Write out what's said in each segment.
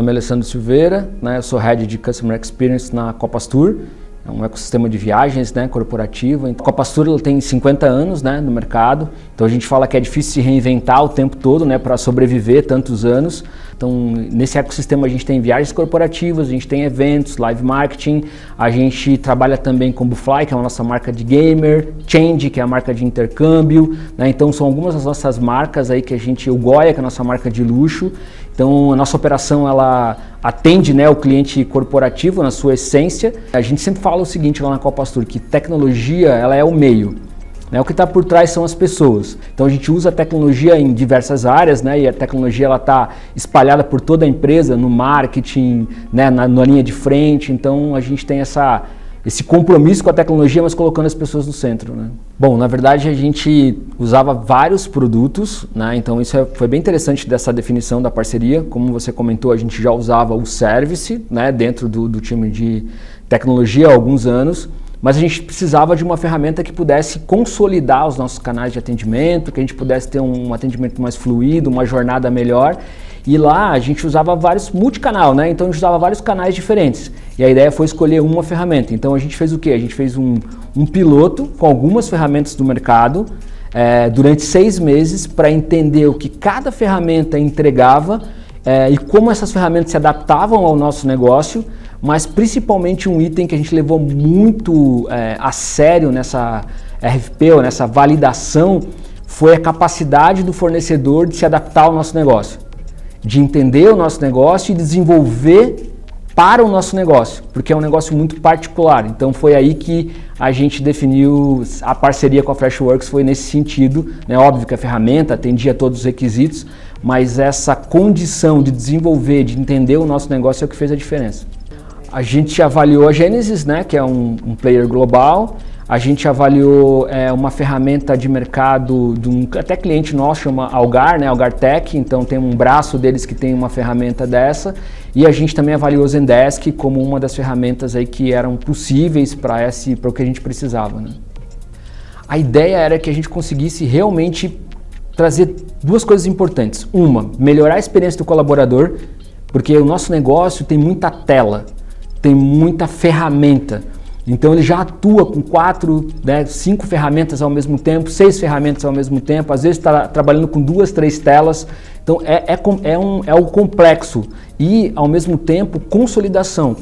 nome é Alessandro Silveira, né? Eu sou Head de Customer Experience na Copas Tour, é um ecossistema de viagens, né, corporativo. A Copas Tour ela tem 50 anos, né, no mercado, então a gente fala que é difícil se reinventar o tempo todo, né, para sobreviver tantos anos. Então nesse ecossistema a gente tem viagens corporativas, a gente tem eventos, live marketing, a gente trabalha também com Bufly, que é a nossa marca de gamer, Change, que é a marca de intercâmbio, né? Então são algumas das nossas marcas aí que a gente, o Goya, que é a nossa marca de luxo. Então a nossa operação ela atende, né, o cliente corporativo na sua essência. A gente sempre fala o seguinte lá na Copas Tour, que tecnologia ela é o meio, né? O que está por trás são as pessoas. Então a gente usa a tecnologia em diversas áreas, né? E a tecnologia ela está espalhada por toda a empresa, no marketing, né, na linha de frente. Então a gente tem esse compromisso com a tecnologia, mas colocando as pessoas no centro, né? Bom, na verdade a gente usava vários produtos, né? Então isso foi bem interessante dessa definição da parceria. Como você comentou, a gente já usava o service, né, dentro do time de tecnologia há alguns anos, mas a gente precisava de uma ferramenta que pudesse consolidar os nossos canais de atendimento, que a gente pudesse ter um atendimento mais fluido, uma jornada melhor. E lá a gente usava vários multicanal, né? Então a gente usava vários canais diferentes. E a ideia foi escolher uma ferramenta. Então a gente fez o quê? A gente fez um piloto com algumas ferramentas do mercado durante 6 meses para entender o que cada ferramenta entregava e como essas ferramentas se adaptavam ao nosso negócio, mas principalmente um item que a gente levou muito a sério nessa RFP ou nessa validação foi a capacidade do fornecedor de se adaptar ao nosso negócio, de entender o nosso negócio e desenvolver para o nosso negócio, porque é um negócio muito particular. Então foi aí que a gente definiu a parceria com a Freshworks, foi nesse sentido, né? Óbvio que a ferramenta atendia todos os requisitos, mas essa condição de desenvolver, de entender o nosso negócio é o que fez a diferença. A gente avaliou a Genesys, né, que é um player global. A gente avaliou uma ferramenta de mercado de um até cliente nosso, chama Algar, né, Algar Tech, então tem um braço deles que tem uma ferramenta dessa, e a gente também avaliou o Zendesk como uma das ferramentas aí que eram possíveis para o que a gente precisava, né. A ideia era que a gente conseguisse realmente trazer duas coisas importantes. Uma, melhorar a experiência do colaborador, porque o nosso negócio tem muita tela, tem muita ferramenta. Então ele já atua com 4, 5 ferramentas ao mesmo tempo, 6 ferramentas ao mesmo tempo, às vezes está trabalhando com 2, 3 telas. Então é o complexo e ao mesmo tempo consolidação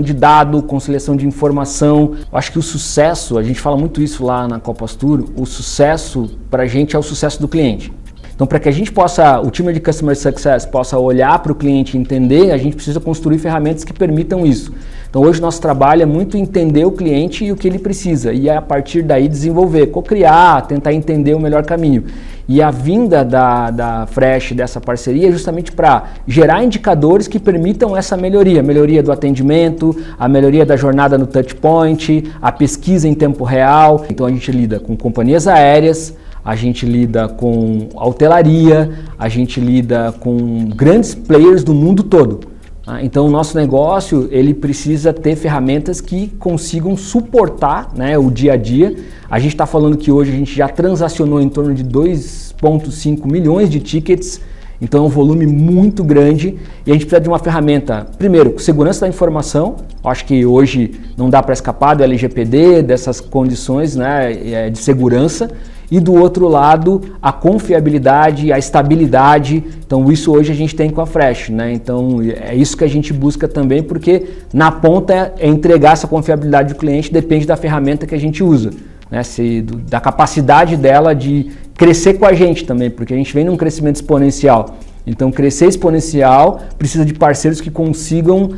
de dado, consolidação de informação. Eu acho que o sucesso, a gente fala muito isso lá na Copas Tour, o sucesso para a gente é o sucesso do cliente. Então, para que a gente possa, o time de Customer Success possa olhar para o cliente e entender, a gente precisa construir ferramentas que permitam isso. Então, hoje nosso trabalho é muito entender o cliente e o que ele precisa, e a partir daí desenvolver, co-criar, tentar entender o melhor caminho. E a vinda da Fresh, dessa parceria, é justamente para gerar indicadores que permitam essa melhoria. A melhoria do atendimento, a melhoria da jornada no touchpoint, a pesquisa em tempo real. Então, a gente lida com companhias aéreas, a gente lida com hotelaria, a gente lida com grandes players do mundo todo. Então o nosso negócio ele precisa ter ferramentas que consigam suportar, né, o dia a dia. A gente está falando que hoje a gente já transacionou em torno de 2,5 milhões de tickets, então é um volume muito grande e a gente precisa de uma ferramenta, primeiro, com segurança da informação. Acho que hoje não dá para escapar do LGPD, dessas condições, né, de segurança. E do outro lado, a confiabilidade, a estabilidade. Então isso hoje a gente tem com a Fresh, né? Então é isso que a gente busca também, porque na ponta é entregar essa confiabilidade do cliente, depende da ferramenta que a gente usa, né? Da capacidade dela de crescer com a gente também, porque a gente vem num crescimento exponencial. Então, crescer exponencial precisa de parceiros que consigam,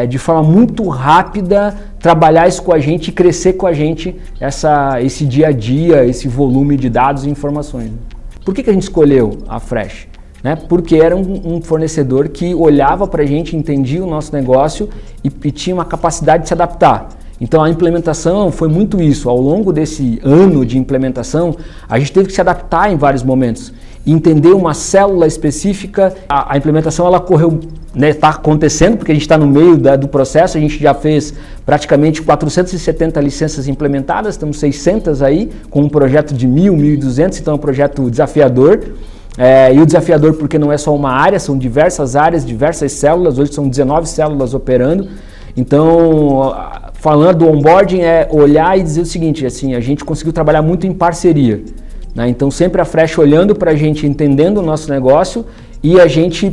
de forma muito rápida, trabalhar isso com a gente e crescer com a gente esse dia a dia, esse volume de dados e informações. Por que a gente escolheu a Fresh? Né? Porque era um fornecedor que olhava para a gente, entendia o nosso negócio e tinha uma capacidade de se adaptar. Então a implementação foi muito isso. Ao longo desse ano de implementação, a gente teve que se adaptar em vários momentos. Entender uma célula específica, a implementação ela ocorreu, né, está acontecendo porque a gente está no meio do processo, a gente já fez praticamente 470 licenças implementadas, temos 600 aí, com um projeto de 1.000, 1.200, então é um projeto desafiador. E o desafiador porque não é só uma área, são diversas áreas, diversas células, hoje são 19 células operando. Então, falando do onboarding, é olhar e dizer o seguinte, assim, a gente conseguiu trabalhar muito em parceria, né? Então sempre a Fresh olhando para a gente, entendendo o nosso negócio e a gente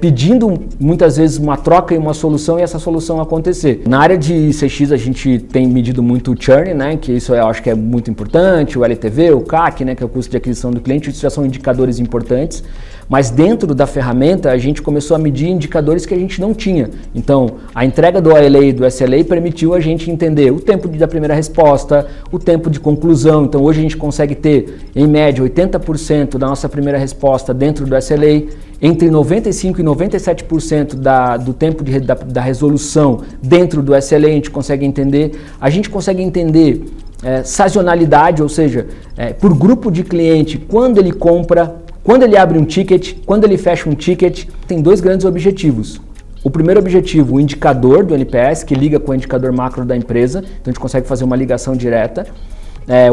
pedindo muitas vezes uma troca e uma solução e essa solução acontecer. Na área de CX a gente tem medido muito o churn, né? Que isso eu acho que é muito importante, o LTV, o CAC, né? Que é o custo de aquisição do cliente, isso já são indicadores importantes. Mas dentro da ferramenta a gente começou a medir indicadores que a gente não tinha. Então a entrega do ALA e do SLA permitiu a gente entender o tempo da primeira resposta, o tempo de conclusão. Então hoje a gente consegue ter em média 80% da nossa primeira resposta dentro do SLA, entre 95% e 97% do tempo da resolução dentro do SLA a gente consegue entender. A gente consegue entender sazonalidade, ou seja, por grupo de cliente, quando ele compra, quando ele abre um ticket, quando ele fecha um ticket. Tem dois grandes objetivos. O primeiro objetivo, o indicador do NPS, que liga com o indicador macro da empresa, então a gente consegue fazer uma ligação direta.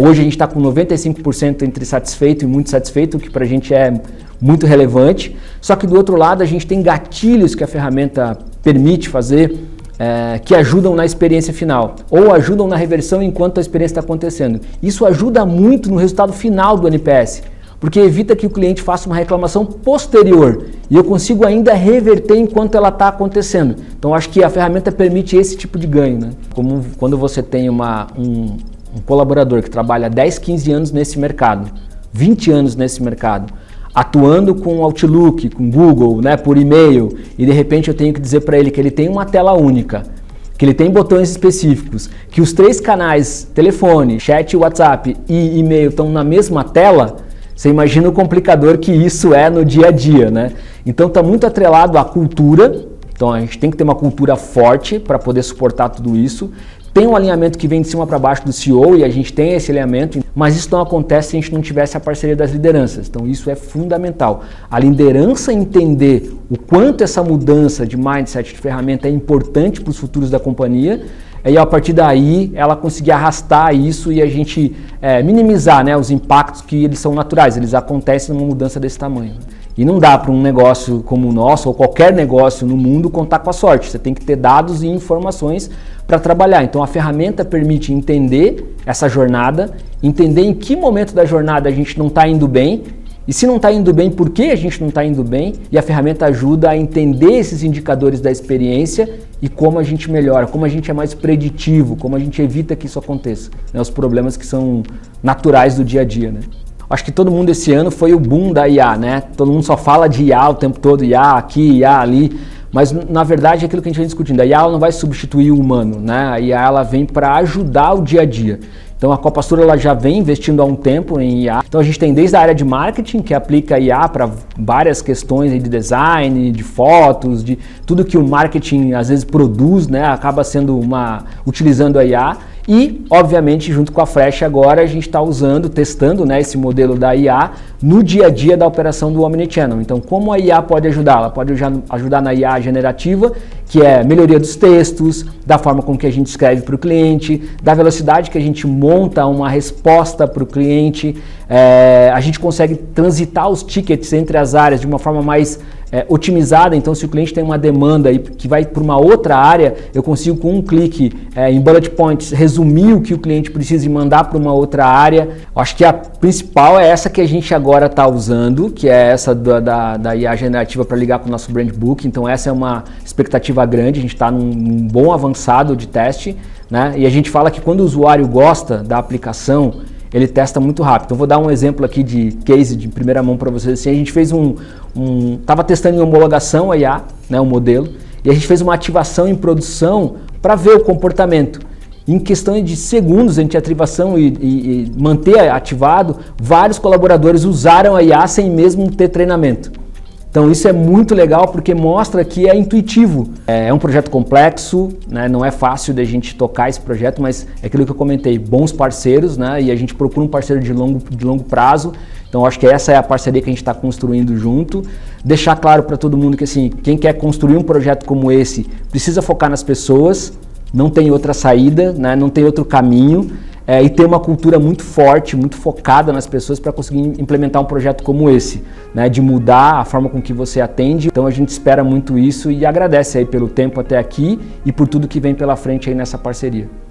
Hoje a gente está com 95% entre satisfeito e muito satisfeito, o que para a gente é muito relevante. Só que do outro lado a gente tem gatilhos que a ferramenta permite fazer, que ajudam na experiência final, ou ajudam na reversão enquanto a experiência está acontecendo. Isso ajuda muito no resultado final do NPS, porque evita que o cliente faça uma reclamação posterior e eu consigo ainda reverter enquanto ela está acontecendo. Então acho que a ferramenta permite esse tipo de ganho, né? Como quando você tem um colaborador que trabalha 10, 15 anos nesse mercado, 20 anos nesse mercado, atuando com Outlook, com Google, né, por e-mail, e de repente eu tenho que dizer para ele que ele tem uma tela única, que ele tem botões específicos, que os 3 canais, telefone, chat, WhatsApp e e-mail estão na mesma tela. Você imagina o complicador que isso é no dia a dia, né? Então está muito atrelado à cultura, então a gente tem que ter uma cultura forte para poder suportar tudo isso. Tem um alinhamento que vem de cima para baixo do CEO e a gente tem esse alinhamento, mas isso não acontece se a gente não tivesse a parceria das lideranças. Então isso é fundamental. A liderança entender o quanto essa mudança de mindset de ferramenta é importante para os futuros da companhia, e a partir daí ela conseguir arrastar isso e a gente minimizar, né, os impactos que eles são naturais, eles acontecem numa mudança desse tamanho. E não dá para um negócio como o nosso, ou qualquer negócio no mundo, contar com a sorte. Você tem que ter dados e informações para trabalhar. Então a ferramenta permite entender essa jornada, entender em que momento da jornada a gente não está indo bem, e se não está indo bem, por que a gente não está indo bem, e a ferramenta ajuda a entender esses indicadores da experiência e como a gente melhora, como a gente é mais preditivo, como a gente evita que isso aconteça, né? Os problemas que são naturais do dia a dia, né? Acho que todo mundo esse ano foi o boom da IA, né? Todo mundo só fala de IA o tempo todo, IA aqui, IA ali, mas na verdade é aquilo que a gente vem discutindo. A IA ela não vai substituir o humano, né? A IA ela vem para ajudar o dia a dia. Então a Copastura ela já vem investindo há um tempo em IA. Então a gente tem desde a área de marketing, que aplica IA para várias questões de design, de fotos, de tudo que o marketing às vezes produz, né? Acaba sendo utilizando a IA. E, obviamente, junto com a Fresh agora, a gente está testando, né, esse modelo da IA no dia a dia da operação do Omnichannel. Então, como a IA pode ajudar? Ela pode ajudar na IA generativa, que é melhoria dos textos, da forma com que a gente escreve para o cliente, da velocidade que a gente monta uma resposta para o cliente. A gente consegue transitar os tickets entre as áreas de uma forma mais otimizada. Então, se o cliente tem uma demanda que vai para uma outra área, eu consigo com um clique em bullet points resumir o que o cliente precisa e mandar para uma outra área. Acho que a principal é essa que a gente agora está usando, que é essa da IA generativa para ligar com o nosso brand book. Então essa é uma expectativa grande, a gente está num bom avançado de teste, né? E a gente fala que quando o usuário gosta da aplicação, ele testa muito rápido. Então vou dar um exemplo aqui de case de primeira mão para vocês. Assim, a gente fez estava testando em homologação a IA, né, o modelo, e a gente fez uma ativação em produção para ver o comportamento. Em questão de segundos entre ativação e manter ativado, vários colaboradores usaram a IA sem mesmo ter treinamento. Então isso é muito legal porque mostra que é intuitivo. É um projeto complexo, né? Não é fácil da gente tocar esse projeto, mas é aquilo que eu comentei, bons parceiros, né? E a gente procura um parceiro de longo prazo. Então acho que essa é a parceria que a gente está construindo junto. Deixar claro para todo mundo que assim, quem quer construir um projeto como esse precisa focar nas pessoas, não tem outra saída, né? Não tem outro caminho. e ter uma cultura muito forte, muito focada nas pessoas para conseguir implementar um projeto como esse, né, de mudar a forma com que você atende. Então a gente espera muito isso e agradece aí pelo tempo até aqui e por tudo que vem pela frente aí nessa parceria.